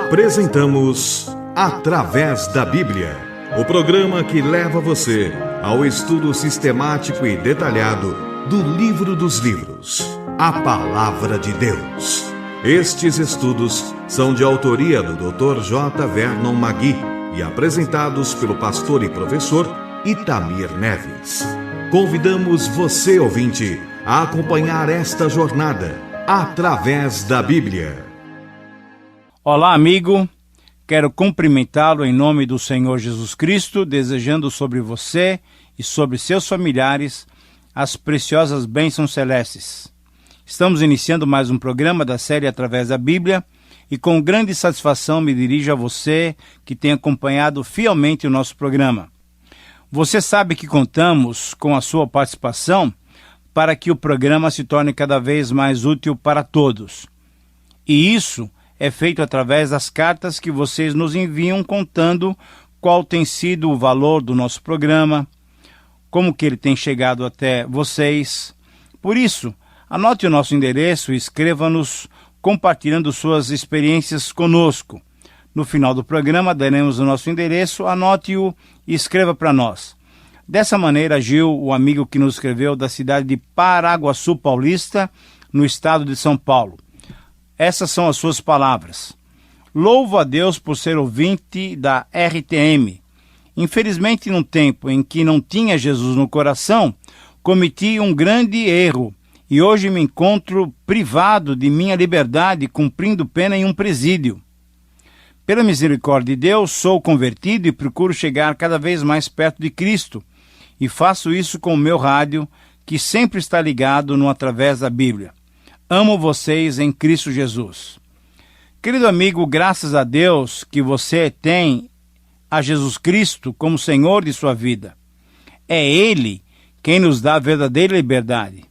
Apresentamos Através da Bíblia, o programa que leva você ao estudo sistemático e detalhado do Livro dos Livros, a Palavra de Deus. Estes estudos são de autoria do Dr. J. Vernon Magui e apresentados pelo pastor e professor Itamir Neves. Convidamos você, ouvinte, a acompanhar esta jornada através da Bíblia. Olá, amigo. Quero cumprimentá-lo em nome do Senhor Jesus Cristo, desejando sobre você e sobre seus familiares as preciosas bênçãos celestes. Estamos iniciando mais um programa da série Através da Bíblia e com grande satisfação me dirijo a você que tem acompanhado fielmente o nosso programa. Você sabe que contamos com a sua participação para que o programa se torne cada vez mais útil para todos. E isso é feito através das cartas que vocês nos enviam contando qual tem sido o valor do nosso programa, como que ele tem chegado até vocês. Por isso, anote o nosso endereço e escreva-nos compartilhando suas experiências conosco. No final do programa daremos o nosso endereço, anote-o e escreva para nós. Dessa maneira agiu o amigo que nos escreveu da cidade de Paraguaçu Paulista, no estado de São Paulo. Essas são as suas palavras. Louvo a Deus por ser ouvinte da RTM. Infelizmente, num tempo em que não tinha Jesus no coração, cometi um grande erro e hoje me encontro privado de minha liberdade cumprindo pena em um presídio. Pela misericórdia de Deus, sou convertido e procuro chegar cada vez mais perto de Cristo e faço isso com o meu rádio, que sempre está ligado no Através da Bíblia. Amo vocês em Cristo Jesus. Querido amigo, graças a Deus que você tem a Jesus Cristo como Senhor de sua vida. É Ele quem nos dá a verdadeira liberdade.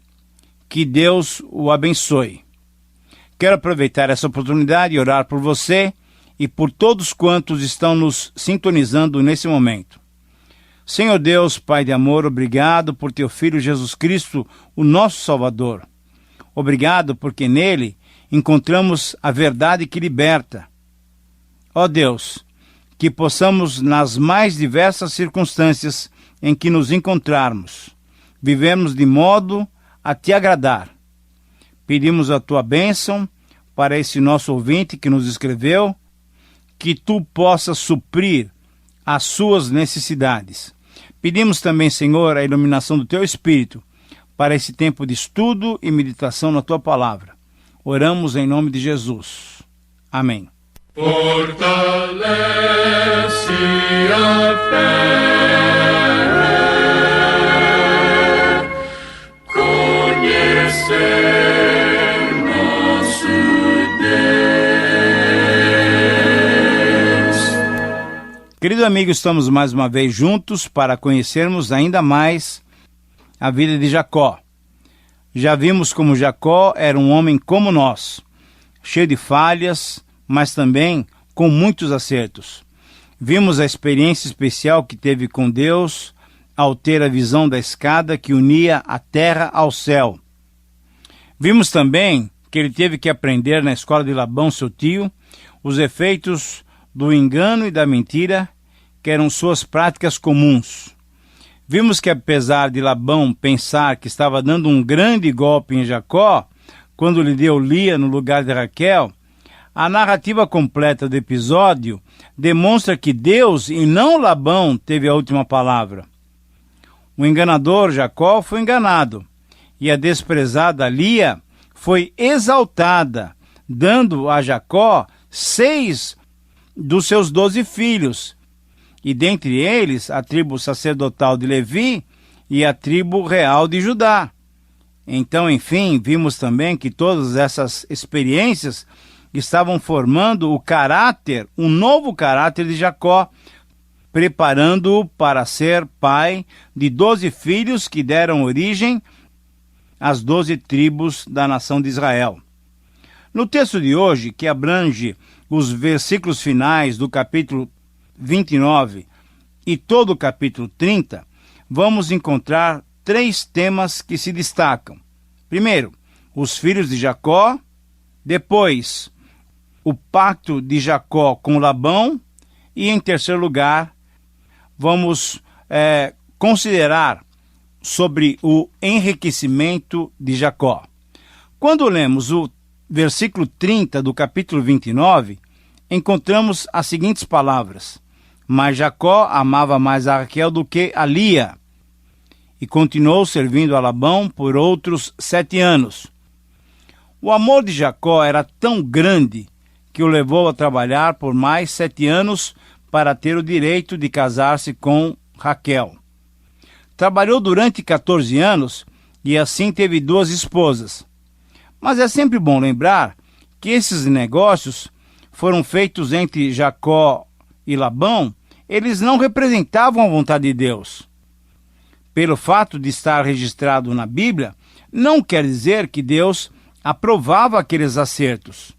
Que Deus o abençoe. Quero aproveitar essa oportunidade e orar por você e por todos quantos estão nos sintonizando nesse momento. Senhor Deus, Pai de amor, obrigado por teu Filho Jesus Cristo, o nosso Salvador. Obrigado porque nele encontramos a verdade que liberta. Ó Deus, que possamos nas mais diversas circunstâncias em que nos encontrarmos, vivemos de modo a te agradar. Pedimos a tua bênção para esse nosso ouvinte que nos escreveu, que tu possas suprir as suas necessidades. Pedimos também, Senhor, a iluminação do teu Espírito para esse tempo de estudo e meditação na tua palavra. Oramos em nome de Jesus. Amém. Fortalece a fé, conhecer nosso Deus. Querido amigo, estamos mais uma vez juntos para conhecermos ainda mais a vida de Jacó. Já vimos como Jacó era um homem como nós, cheio de falhas, mas também com muitos acertos. Vimos a experiência especial que teve com Deus ao ter a visão da escada que unia a terra ao céu. Vimos também que ele teve que aprender na escola de Labão, seu tio, os efeitos do engano e da mentira, que eram suas práticas comuns. Vimos que apesar de Labão pensar que estava dando um grande golpe em Jacó, quando lhe deu Lia no lugar de Raquel, a narrativa completa do episódio demonstra que Deus e não Labão teve a última palavra. O enganador Jacó foi enganado e a desprezada Lia foi exaltada, dando a Jacó 6 dos seus 12 filhos, e dentre eles a tribo sacerdotal de Levi e a tribo real de Judá. Então, enfim, vimos também que todas essas experiências estavam formando o caráter, um novo caráter de Jacó, preparando-o para ser pai de 12 filhos que deram origem às 12 tribos da nação de Israel. No texto de hoje, que abrange os versículos finais do capítulo 29 e todo o capítulo 30, vamos encontrar 3 temas que se destacam. Primeiro, os filhos de Jacó. Depois, o pacto de Jacó com Labão e, em terceiro lugar, vamos considerar sobre o enriquecimento de Jacó. Quando lemos o versículo 30 do capítulo 29, encontramos as seguintes palavras: mas Jacó amava mais a Raquel do que a Lia, e continuou servindo a Labão por outros 7 anos. O amor de Jacó era tão grande que o levou a trabalhar por mais 7 anos para ter o direito de casar-se com Raquel. Trabalhou durante 14 anos e assim teve 2 esposas. Mas é sempre bom lembrar que esses negócios foram feitos entre Jacó e Labão. Eles não representavam a vontade de Deus. Pelo fato de estar registrado na Bíblia, não quer dizer que Deus aprovava aqueles acertos.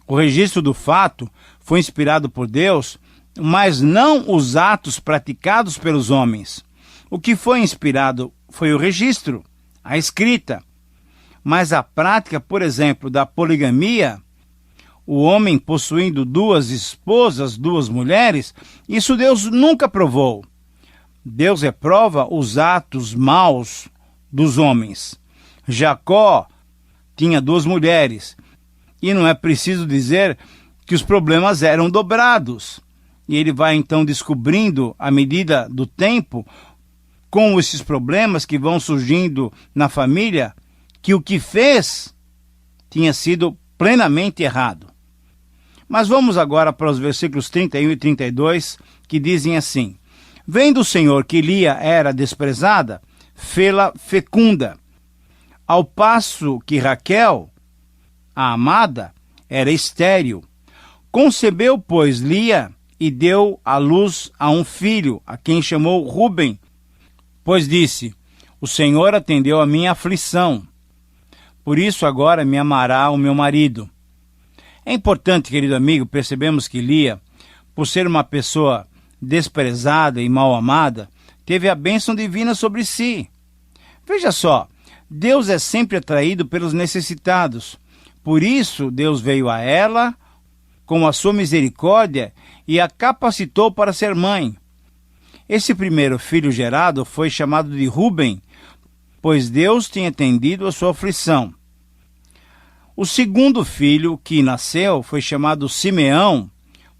O registro do fato foi inspirado por Deus, mas não os atos praticados pelos homens. O que foi inspirado foi o registro, a escrita. Mas a prática, por exemplo, da poligamia, o homem possuindo 2 esposas, 2 mulheres, isso Deus nunca aprovou. Deus reprova os atos maus dos homens. Jacó tinha 2 mulheres, e não é preciso dizer que os problemas eram dobrados. E ele vai então descobrindo, à medida do tempo, com esses problemas que vão surgindo na família, que o que fez tinha sido plenamente errado. Mas vamos agora para os versículos 31 e 32, que dizem assim: vendo o Senhor que Lia era desprezada, fê-la fecunda, ao passo que Raquel, a amada, era estéril. Concebeu, pois, Lia e deu à luz a um filho, a quem chamou Ruben, pois disse: o Senhor atendeu a minha aflição, por isso agora me amará o meu marido. É importante, querido amigo, percebemos que Lia, por ser uma pessoa desprezada e mal amada, teve a bênção divina sobre si. Veja só, Deus é sempre atraído pelos necessitados. Por isso, Deus veio a ela com a sua misericórdia e a capacitou para ser mãe. Esse primeiro filho gerado foi chamado de Ruben, pois Deus tinha atendido a sua aflição. O segundo filho que nasceu foi chamado Simeão,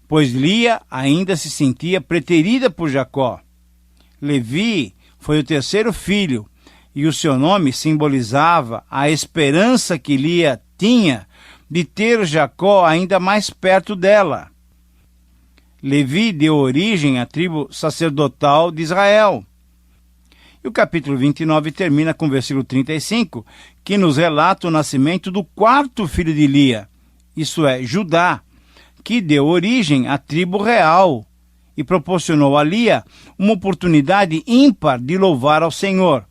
pois Lia ainda se sentia preterida por Jacó. Levi foi o terceiro filho, e o seu nome simbolizava a esperança que Lia tinha de ter Jacó ainda mais perto dela. Levi deu origem à tribo sacerdotal de Israel. E o capítulo 29 termina com o versículo 35, que nos relata o nascimento do 4º filho de Lia, isso é, Judá, que deu origem à tribo real e proporcionou a Lia uma oportunidade ímpar de louvar ao Senhor.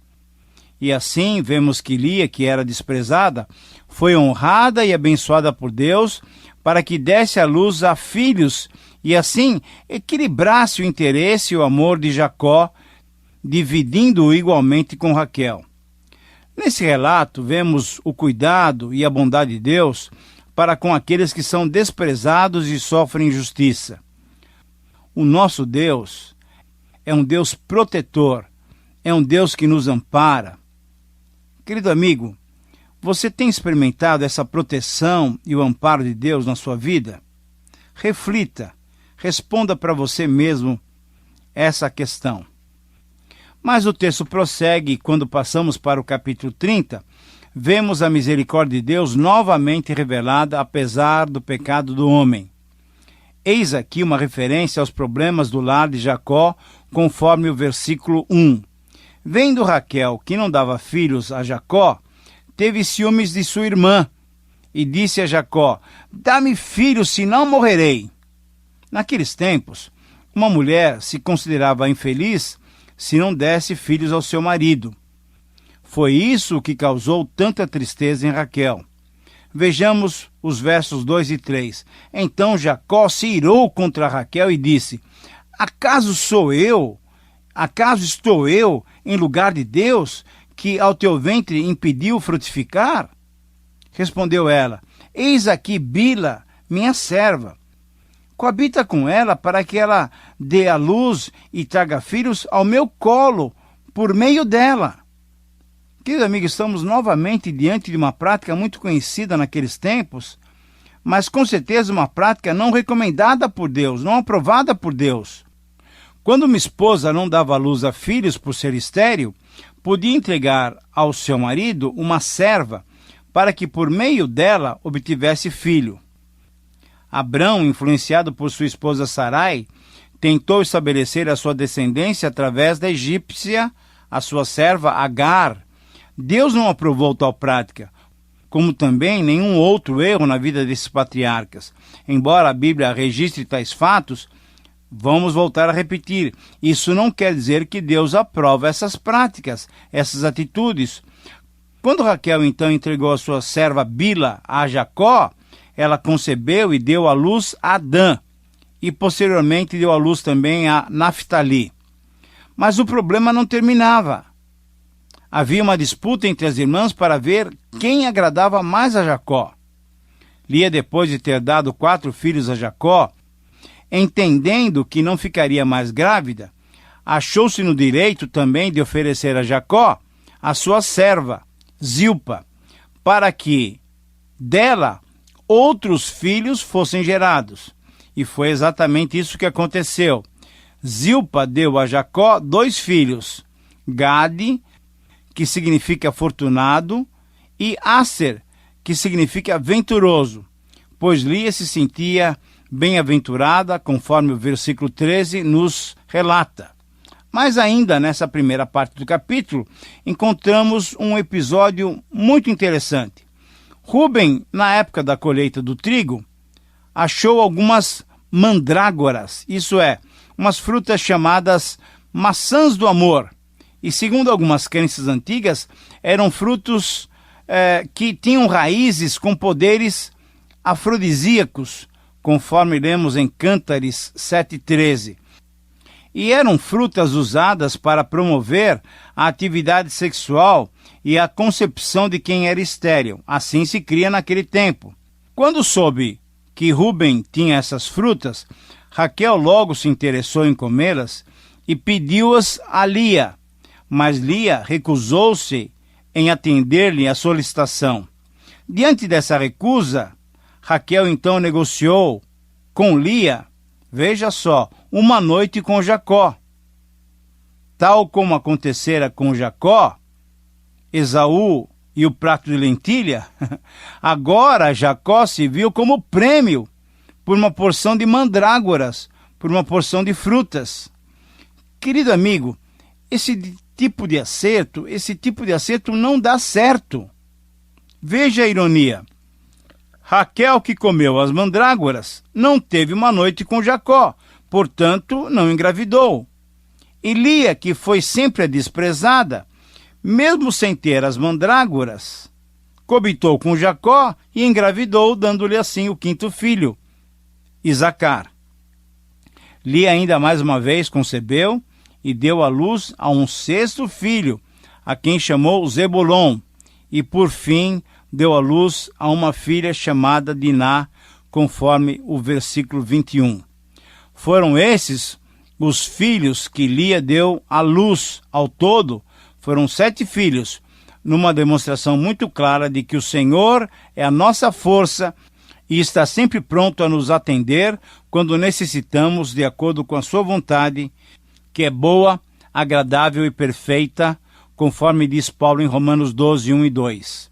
E assim vemos que Lia, que era desprezada, foi honrada e abençoada por Deus para que desse à luz a filhos e assim equilibrasse o interesse e o amor de Jacó, dividindo-o igualmente com Raquel. Nesse relato, vemos o cuidado e a bondade de Deus para com aqueles que são desprezados e sofrem injustiça. O nosso Deus é um Deus protetor, é um Deus que nos ampara. Querido amigo, você tem experimentado essa proteção e o amparo de Deus na sua vida? Reflita, responda para você mesmo essa questão. Mas o texto prossegue e quando passamos para o capítulo 30, vemos a misericórdia de Deus novamente revelada apesar do pecado do homem. Eis aqui uma referência aos problemas do lar de Jacó, conforme o versículo 1. Vendo Raquel que não dava filhos a Jacó, teve ciúmes de sua irmã e disse a Jacó: dá-me filhos, senão morrerei. Naqueles tempos, uma mulher se considerava infeliz se não desse filhos ao seu marido. Foi isso que causou tanta tristeza em Raquel. Vejamos os versos 2 e 3. Então Jacó se irou contra Raquel e disse: acaso estou eu em lugar de Deus, que ao teu ventre impediu frutificar? Respondeu ela: Eis aqui Bila, minha serva. Coabita com ela para que ela dê à luz e traga filhos ao meu colo por meio dela. Querido amigo, estamos novamente diante de uma prática muito conhecida naqueles tempos, mas com certeza uma prática não recomendada por Deus, não aprovada por Deus. Quando uma esposa não dava à luz a filhos por ser estéril, podia entregar ao seu marido uma serva para que por meio dela obtivesse filho. Abrão, influenciado por sua esposa Sarai, tentou estabelecer a sua descendência através da egípcia, a sua serva Agar. Deus não aprovou tal prática, como também nenhum outro erro na vida desses patriarcas. Embora a Bíblia registre tais fatos, vamos voltar a repetir, isso não quer dizer que Deus aprova essas práticas, essas atitudes. Quando Raquel então entregou a sua serva Bila a Jacó, ela concebeu e deu à luz a Adã, e posteriormente deu à luz também a Naftali. Mas o problema não terminava. Havia uma disputa entre as irmãs para ver quem agradava mais a Jacó. Lia, depois de ter dado 4 filhos a Jacó, entendendo que não ficaria mais grávida, achou-se no direito também de oferecer a Jacó a sua serva, Zilpa, para que dela outros filhos fossem gerados. E foi exatamente isso que aconteceu. Zilpa deu a Jacó 2 filhos, Gade, que significa afortunado, e Aser, que significa venturoso, pois Lia se sentia bem-aventurada, conforme o versículo 13 nos relata. Mas ainda nessa primeira parte do capítulo, encontramos um episódio muito interessante. Rúben, na época da colheita do trigo, achou algumas mandrágoras, isso é, umas frutas chamadas maçãs do amor. E segundo algumas crenças antigas, eram frutos que tinham raízes com poderes afrodisíacos, conforme lemos em Cântares 7,13. E eram frutas usadas para promover a atividade sexual e a concepção de quem era estéril. Assim se cria naquele tempo. Quando soube que Rúben tinha essas frutas, Raquel logo se interessou em comê-las e pediu-as a Lia, mas Lia recusou-se em atender-lhe a solicitação. Diante dessa recusa, Raquel então negociou com Lia, veja só, uma noite com Jacó. Tal como acontecera com Jacó, Esaú e o prato de lentilha, agora Jacó se viu como prêmio por uma porção de mandrágoras, por uma porção de frutas. Querido amigo, esse tipo de acerto não dá certo. Veja a ironia. Raquel, que comeu as mandrágoras, não teve uma noite com Jacó, portanto, não engravidou. E Lia, que foi sempre a desprezada, mesmo sem ter as mandrágoras, coabitou com Jacó e engravidou, dando-lhe assim o 5º filho, Isacar. Lia ainda mais uma vez concebeu e deu à luz a um 6º filho, a quem chamou Zebulon, e por fim deu à luz a uma filha chamada Diná, conforme o versículo 21. Foram esses os filhos que Lia deu à luz. Ao todo, foram 7 filhos, numa demonstração muito clara de que o Senhor é a nossa força e está sempre pronto a nos atender quando necessitamos, de acordo com a sua vontade, que é boa, agradável e perfeita, conforme diz Paulo em Romanos 12, 1 e 2.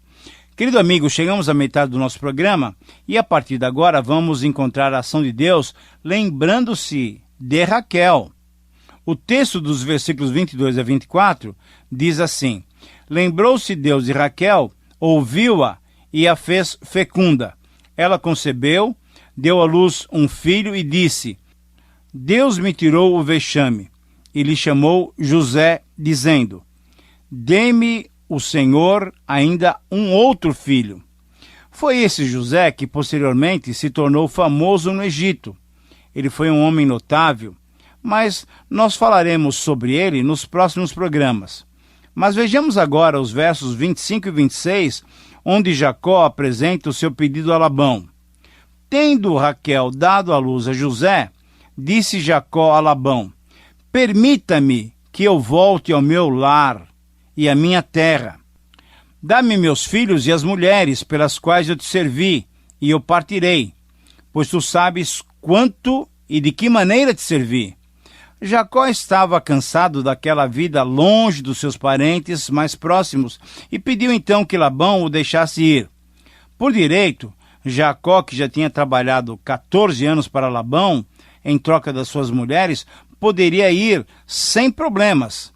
Querido amigo, chegamos à metade do nosso programa e a partir de agora vamos encontrar a ação de Deus lembrando-se de Raquel. O texto dos versículos 22 a 24 diz assim: Lembrou-se Deus de Raquel, ouviu-a e a fez fecunda. Ela concebeu, deu à luz um filho e disse: Deus me tirou o vexame. E lhe chamou José, dizendo: Dê-me o Senhor ainda um outro filho. Foi esse José que posteriormente se tornou famoso no Egito. Ele foi um homem notável, mas nós falaremos sobre ele nos próximos programas. Mas vejamos agora os versos 25 e 26, onde Jacó apresenta o seu pedido a Labão. Tendo Raquel dado à luz a José, disse Jacó a Labão: permita-me que eu volte ao meu lar e à minha terra. Dá-me meus filhos e as mulheres pelas quais eu te servi, e eu partirei, pois tu sabes quanto e de que maneira te servi. Jacó estava cansado daquela vida longe dos seus parentes mais próximos e pediu então que Labão o deixasse ir. Por direito, Jacó, que já tinha trabalhado 14 anos para Labão, em troca das suas mulheres, poderia ir sem problemas.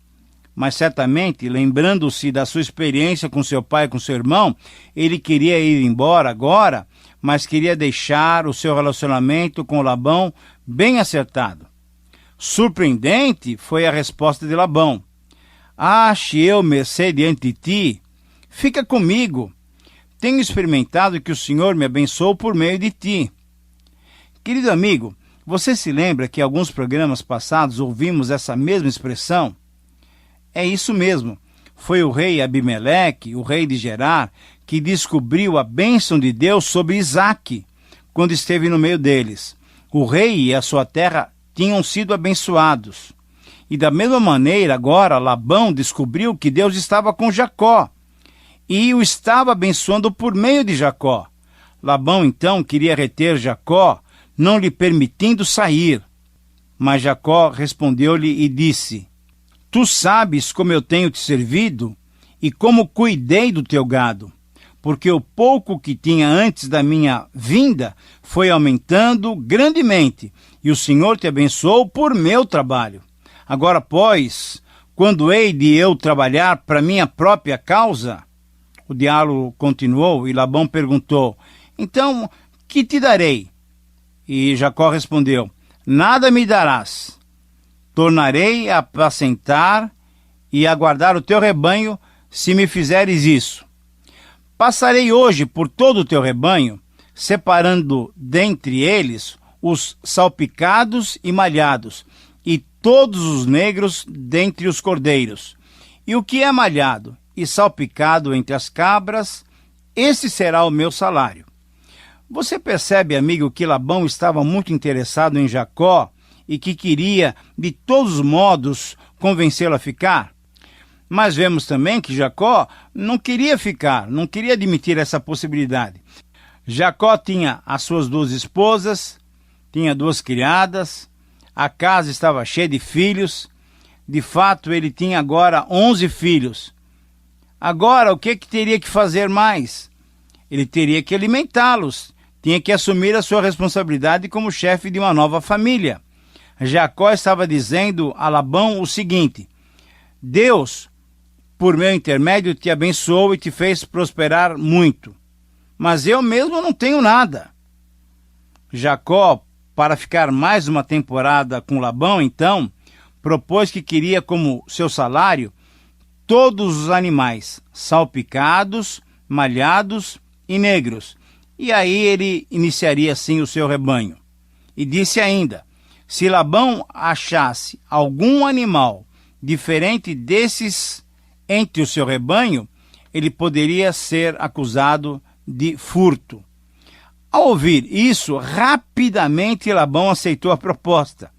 Mas certamente, lembrando-se da sua experiência com seu pai e com seu irmão, ele queria ir embora agora, mas queria deixar o seu relacionamento com Labão bem acertado. Surpreendente foi a resposta de Labão: ache eu mercê diante de ti, fica comigo. Tenho experimentado que o Senhor me abençoou por meio de ti. Querido amigo, você se lembra que em alguns programas passados ouvimos essa mesma expressão? É isso mesmo. Foi o rei Abimeleque, o rei de Gerar, que descobriu a bênção de Deus sobre Isaque, quando esteve no meio deles. O rei e a sua terra tinham sido abençoados. E da mesma maneira, agora, Labão descobriu que Deus estava com Jacó, e o estava abençoando por meio de Jacó. Labão, então, queria reter Jacó, não lhe permitindo sair. Mas Jacó respondeu-lhe e disse: tu sabes como eu tenho te servido e como cuidei do teu gado, porque o pouco que tinha antes da minha vinda foi aumentando grandemente, e o Senhor te abençoou por meu trabalho. Agora, pois, quando hei de eu trabalhar para minha própria causa? O diálogo continuou e Labão perguntou: então, que te darei? E Jacó respondeu: nada me darás. Tornarei a apacentar e a guardar o teu rebanho, se me fizeres isso. Passarei hoje por todo o teu rebanho, separando dentre eles os salpicados e malhados, e todos os negros dentre os cordeiros. E o que é malhado e salpicado entre as cabras, esse será o meu salário. Você percebe, amigo, que Labão estava muito interessado em Jacó e que queria, de todos os modos, convencê-lo a ficar? Mas vemos também que Jacó não queria ficar, não queria admitir essa possibilidade. Jacó tinha as suas 2 esposas, tinha 2 criadas, a casa estava cheia de filhos. De fato, ele tinha agora 11 filhos. Agora, o que teria que fazer mais? Ele teria que alimentá-los, tinha que assumir a sua responsabilidade como chefe de uma nova família. Jacó estava dizendo a Labão o seguinte: Deus, por meu intermédio, te abençoou e te fez prosperar muito, mas eu mesmo não tenho nada. Jacó, para ficar mais uma temporada com Labão, então, propôs que queria como seu salário todos os animais, salpicados, malhados e negros. E aí ele iniciaria assim o seu rebanho. E disse ainda: se Labão achasse algum animal diferente desses entre o seu rebanho, ele poderia ser acusado de furto. Ao ouvir isso, rapidamente Labão aceitou a proposta.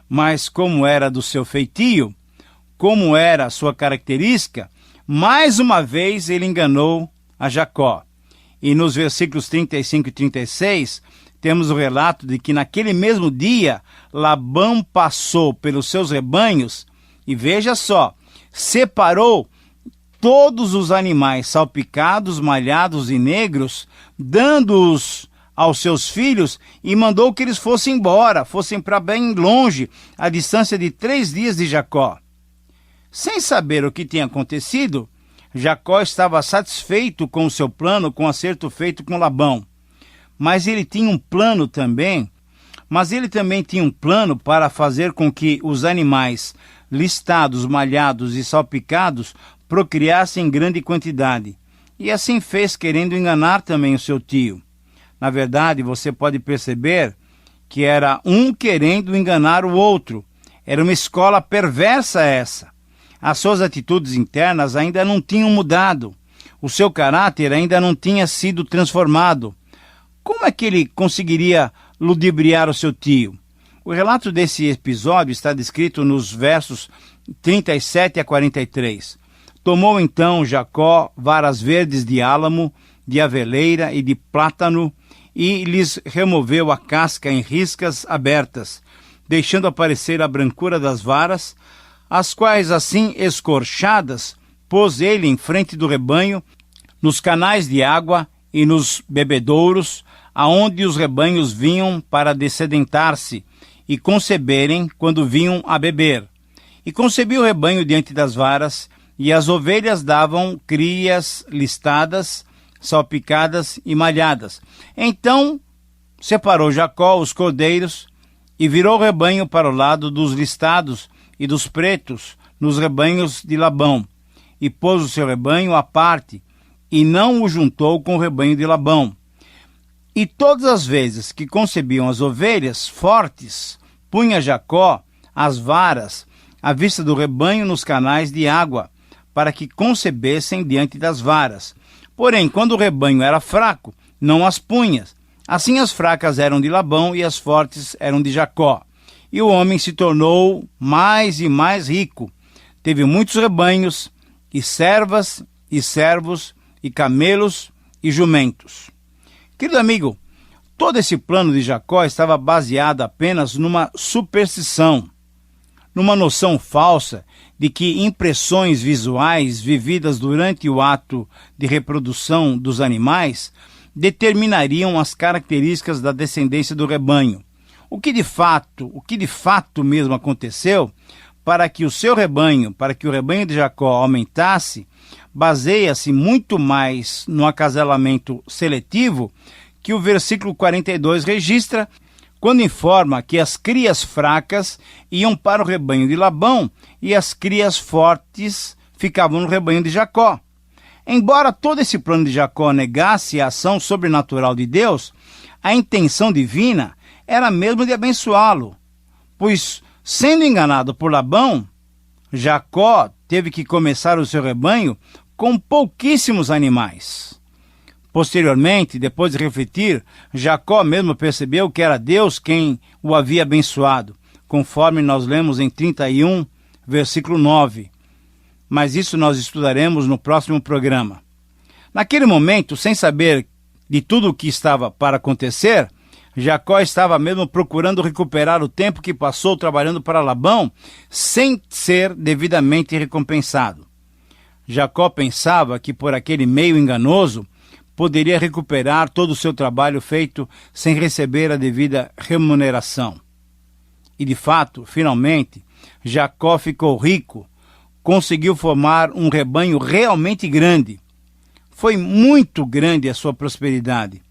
Mas como era do seu feitio, como era a sua característica, mais uma vez ele enganou a Jacó. E nos versículos 35 e 36, temos o relato de que naquele mesmo dia, Labão passou pelos seus rebanhos e, veja só, separou todos os animais salpicados, malhados e negros, dando-os aos seus filhos, e mandou que eles fossem embora, fossem para bem longe, a distância de 3 dias de Jacó. Sem saber o que tinha acontecido, Jacó estava satisfeito com o seu plano, com o acerto feito com Labão. Mas ele tinha um plano também, tinha um plano para fazer com que os animais listados, malhados e salpicados procriassem em grande quantidade. E assim fez, querendo enganar também o seu tio. Na verdade, você pode perceber que era um querendo enganar o outro. Era uma escola perversa essa. As suas atitudes internas ainda não tinham mudado. O seu caráter ainda não tinha sido transformado. Como é que ele conseguiria ludibriar o seu tio? O relato desse episódio está descrito nos versos 37 a 43. Tomou então Jacó varas verdes de álamo, de aveleira e de plátano, e lhes removeu a casca em riscas abertas, deixando aparecer a brancura das varas, as quais assim escorchadas pôs ele em frente do rebanho, nos canais de água e nos bebedouros, aonde os rebanhos vinham para dessedentar-se e conceberem quando vinham a beber. E concebia o rebanho diante das varas, e as ovelhas davam crias listadas, salpicadas e malhadas. Então separou Jacó os cordeiros e virou o rebanho para o lado dos listados e dos pretos nos rebanhos de Labão, e pôs o seu rebanho à parte, e não o juntou com o rebanho de Labão. E todas as vezes que concebiam as ovelhas fortes, punha Jacó as varas à vista do rebanho nos canais de água, para que concebessem diante das varas. Porém, quando o rebanho era fraco, não as punha. Assim as fracas eram de Labão e as fortes eram de Jacó. E o homem se tornou mais e mais rico. Teve muitos rebanhos, e servas, e servos, e camelos, e jumentos. Querido amigo, todo esse plano de Jacó estava baseado apenas numa superstição, numa noção falsa de que impressões visuais vividas durante o ato de reprodução dos animais determinariam as características da descendência do rebanho. O que de fato mesmo aconteceu para que o seu rebanho, para que o rebanho de Jacó aumentasse, baseia-se muito mais no acasalamento seletivo que o versículo 42 registra, quando informa que as crias fracas iam para o rebanho de Labão e as crias fortes ficavam no rebanho de Jacó. Embora todo esse plano de Jacó negasse a ação sobrenatural de Deus, a intenção divina era mesmo de abençoá-lo, pois, sendo enganado por Labão, Jacó teve que começar o seu rebanho com pouquíssimos animais. Posteriormente, depois de refletir, Jacó mesmo percebeu que era Deus quem o havia abençoado, conforme nós lemos em 31, versículo 9. Mas isso nós estudaremos no próximo programa. Naquele momento, sem saber de tudo o que estava para acontecer, Jacó estava mesmo procurando recuperar o tempo que passou trabalhando para Labão, sem ser devidamente recompensado. Jacó pensava que por aquele meio enganoso poderia recuperar todo o seu trabalho feito sem receber a devida remuneração. E de fato, finalmente, Jacó ficou rico, conseguiu formar um rebanho realmente grande. Foi muito grande a sua prosperidade,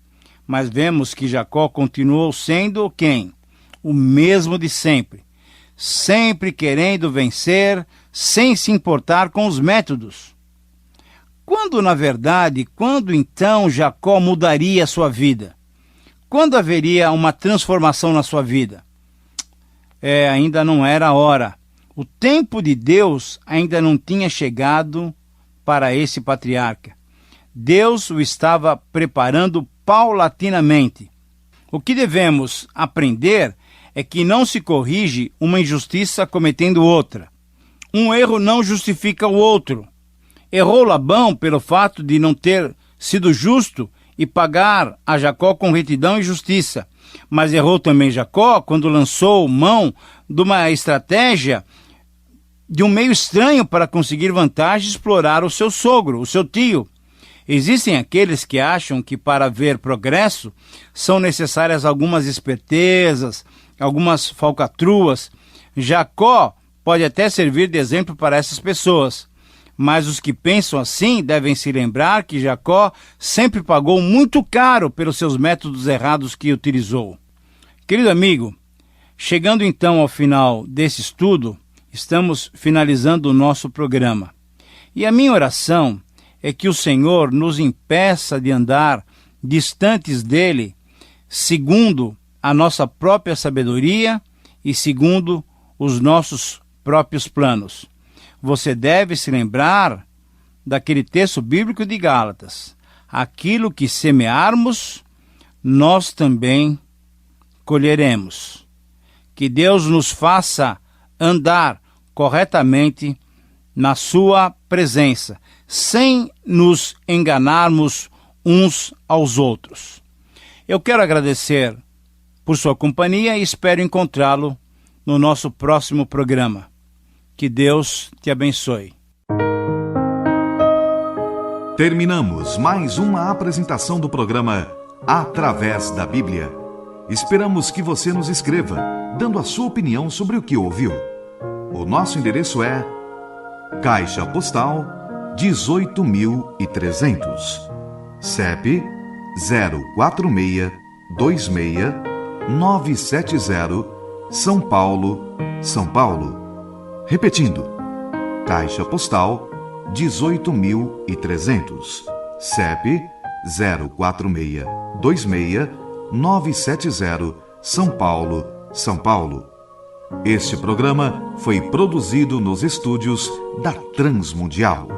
mas vemos que Jacó continuou sendo quem? O mesmo de sempre, sempre querendo vencer, sem se importar com os métodos. Quando então Jacó mudaria a sua vida? Quando haveria uma transformação na sua vida? Ainda não era a hora. O tempo de Deus ainda não tinha chegado para esse patriarca. Deus o estava preparando paulatinamente. O que devemos aprender é que não se corrige uma injustiça cometendo outra. Um erro não justifica o outro. Errou Labão pelo fato de não ter sido justo e pagar a Jacó com retidão e justiça. Mas errou também Jacó quando lançou mão de uma estratégia de um meio estranho para conseguir vantagem e explorar o seu sogro, o seu tio. Existem aqueles que acham que para haver progresso são necessárias algumas espertezas, algumas falcatruas. Jacó pode até servir de exemplo para essas pessoas. Mas os que pensam assim devem se lembrar que Jacó sempre pagou muito caro pelos seus métodos errados que utilizou. Querido amigo, chegando então ao final desse estudo, estamos finalizando o nosso programa. E a minha oração é que o Senhor nos impeça de andar distantes dele, segundo a nossa própria sabedoria e segundo os nossos próprios planos. você deve se lembrar daquele texto bíblico de Gálatas. Aquilo que semearmos, nós também colheremos. Que Deus nos faça andar corretamente na sua presença, sem nos enganarmos uns aos outros. Eu quero agradecer por sua companhia e espero encontrá-lo no nosso próximo programa. Que Deus te abençoe. Terminamos mais uma apresentação do programa Através da Bíblia. Esperamos que você nos escreva, dando a sua opinião sobre o que ouviu. O nosso endereço é Caixa Postal 18.300, CEP 04626-970, São Paulo, São Paulo. Repetindo, Caixa Postal 18.300, CEP 04626-970, São Paulo, São Paulo. Este programa foi produzido nos estúdios da Transmundial.